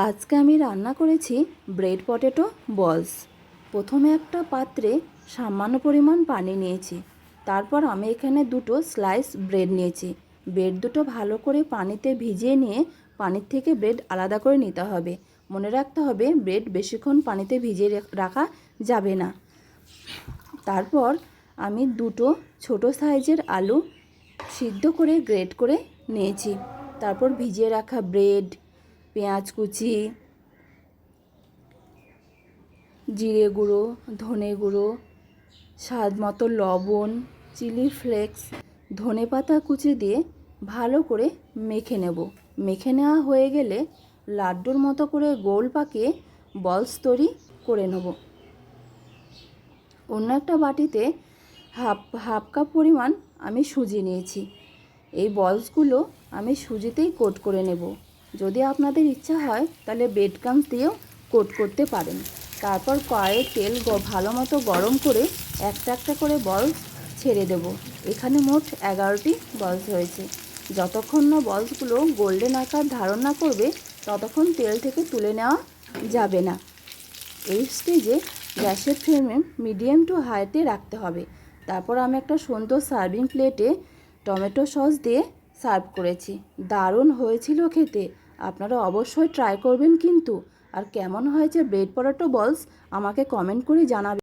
আজকে আমি রান্না করেছি ব্রেড পটেটো বলস। প্রথমে একটা পাত্রে সামান্য পরিমাণ পানি নিয়েছি। তারপর আমি এখানে দুটো স্লাইস ব্রেড নিয়েছি। ব্রেড দুটো ভালো করে পানিতে ভিজিয়ে নিয়ে পানির থেকে ব্রেড আলাদা করে নিতে হবে। মনে রাখতে হবে ব্রেড বেশিক্ষণ পানিতে ভিজিয়ে রাখা যাবে না। তারপর আমি দুটো ছোট সাইজের আলু সিদ্ধ করে গ্রেট করে নিয়েছি। তারপর ভিজিয়ে রাখা ব্রেড, পেঁয়াজ কুচি, জিরে গুঁড়ো, ধনে গুঁড়ো, স্বাদ মতো লবণ, চিলি ফ্লেক্স, ধনেপাতা কুচি দিয়ে ভালো করে মেখে নেব। মেখে নেওয়া হয়ে গেলে লাড্ডুর মতো করে গোল পাকিয়ে বলস তৈরি করে নেব। অন্য একটা বাটিতে হাফ কাপ পরিমাণ আমি সুজি নিয়েছি। এই বলসগুলো আমি সুজিতেই কোট করে নেব। যদি আপনাদের ইচ্ছা হয় তাহলে ব্রেড ক্রাম্বস দিয়েও কোট করতে পারেন। তারপর কড়াইয়ে তেল ভালো মতো গরম করে একটা একটা করে বলস ছেড়ে দেব। এখানে মোট 11টি বলস হয়েছে। যতক্ষণ না বলসগুলো গোল্ডেন আকার ধারণ না করবে ততক্ষণ তেল থেকে তুলে নেওয়া যাবে না। এই স্টেজে গ্যাসের ফ্লেমে মিডিয়াম টু হাইতে রাখতে হবে। তারপর আমি একটা সুন্দর সার্ভিং প্লেটে টমেটো সস দিয়ে সার্ভ করেছি। দারুণ হয়েছিল খেতে। আপনারা অবশ্যই ট্রাই করবেন কিন্তু। আর কেমন হয়েছে ব্রেড পটেটো বলস আমাকে কমেন্ট করে জানাবেন।